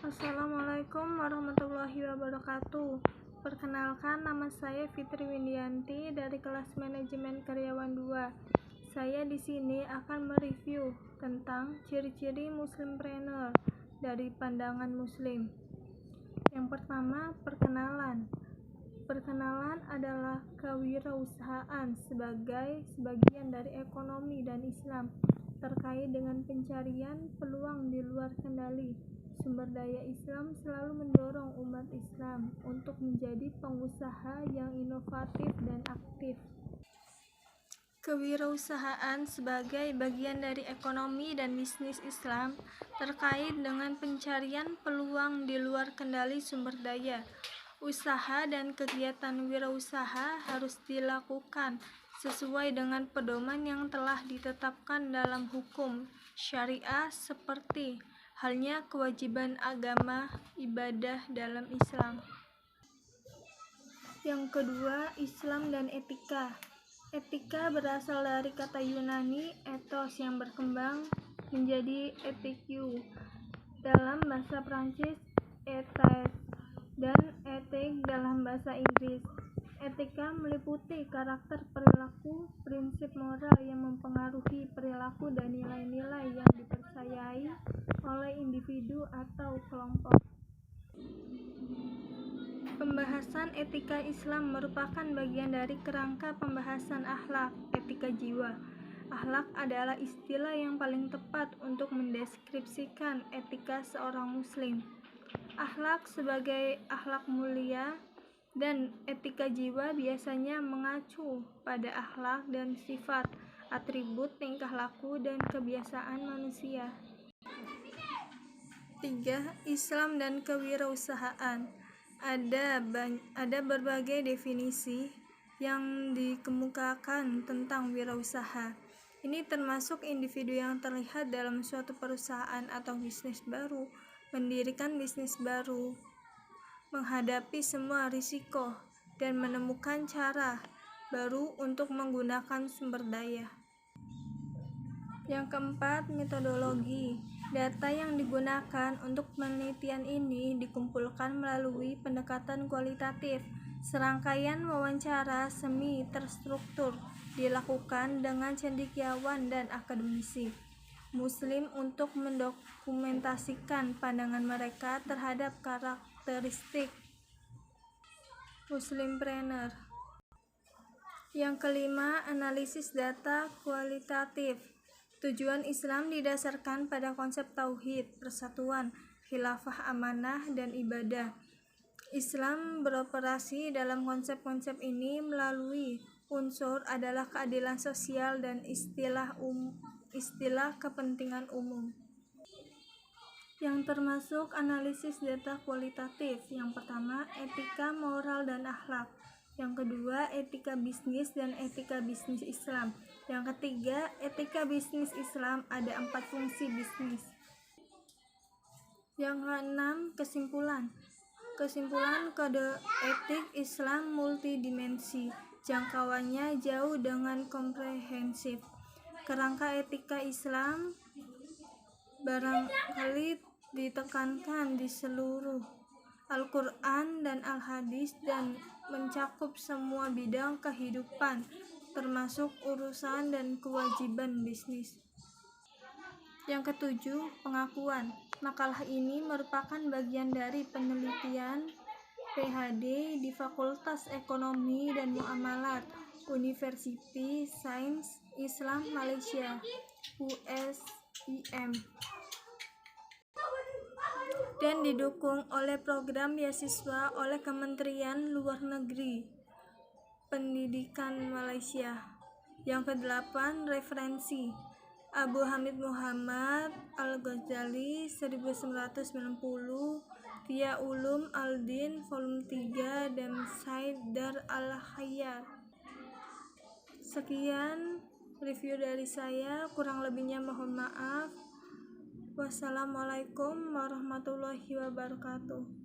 Assalamualaikum warahmatullahi wabarakatuh. Perkenalkan, nama saya Fitri Windianti dari kelas Manajemen Karyawan 2. Saya di sini akan mereview tentang ciri-ciri muslimpreneur dari pandangan muslim. Yang pertama, perkenalan. Perkenalan adalah kewirausahaan sebagai sebagian dari ekonomi dan Islam terkait dengan pencarian peluang di luar kendali. Sumber daya Islam selalu mendorong umat Islam untuk menjadi pengusaha yang inovatif dan aktif. Kewirausahaan sebagai bagian dari ekonomi dan bisnis Islam terkait dengan pencarian peluang di luar kendali sumber daya. Usaha dan kegiatan wirausaha harus dilakukan sesuai dengan pedoman yang telah ditetapkan dalam hukum syariah seperti halnya kewajiban agama ibadah dalam Islam. Yang kedua, Islam dan etika. Etika berasal dari kata Yunani ethos yang berkembang menjadi ethique, dalam bahasa Prancis ethique, dan etik dalam bahasa Inggris. Etika meliputi karakter perilaku, prinsip moral yang mempengaruhi perilaku dan nilai-nilai yang dipercayai oleh individu atau kelompok. Pembahasan etika Islam merupakan bagian dari kerangka pembahasan akhlak, etika jiwa. Akhlak adalah istilah yang paling tepat untuk mendeskripsikan etika seorang muslim. Akhlak sebagai akhlak mulia dan etika jiwa biasanya mengacu pada akhlak dan sifat, atribut tingkah laku dan kebiasaan manusia. 3. Islam dan kewirausahaan. Ada berbagai definisi yang dikemukakan tentang wirausaha. Ini termasuk individu yang terlihat dalam suatu perusahaan atau bisnis baru, mendirikan bisnis baru, menghadapi semua risiko, dan menemukan cara baru untuk menggunakan sumber daya. Yang keempat, metodologi. Data yang digunakan untuk penelitian ini dikumpulkan melalui pendekatan kualitatif. Serangkaian wawancara semi terstruktur dilakukan dengan cendekiawan dan akademisi muslim untuk mendokumentasikan pandangan mereka terhadap karakteristik muslimpreneur. Yang kelima, analisis data kualitatif. Tujuan Islam didasarkan pada konsep tauhid, persatuan, khilafah amanah, dan ibadah. Islam beroperasi dalam konsep-konsep ini melalui unsur adalah keadilan sosial dan istilah kepentingan umum. Yang termasuk analisis data kualitatif. Yang pertama, etika, moral, dan akhlak. Yang kedua, etika bisnis dan etika bisnis Islam. Yang ketiga, etika bisnis Islam ada 4 fungsi bisnis. Yang keenam, kesimpulan. Kesimpulan kode etik Islam multidimensi, jangkauannya jauh dengan komprehensif. Kerangka etika Islam barangkali ditekankan di seluruh Al-Quran dan Al-Hadis dan mencakup semua bidang kehidupan, termasuk urusan dan kewajiban bisnis. Yang ketujuh, pengakuan. Makalah ini merupakan bagian dari penelitian PhD di Fakultas Ekonomi dan Muamalat University Sains Islam Malaysia USIM, dan didukung oleh program beasiswa oleh Kementerian Luar Negeri Pendidikan Malaysia. Yang kedelapan, referensi. Abu Hamid Muhammad Al-Ghazali 1990, Ihya Ulum Al-Din Volume 3, dan Said Dar Al-Khayyar. Sekian review dari saya, kurang lebihnya mohon maaf. Wassalamualaikum warahmatullahi wabarakatuh.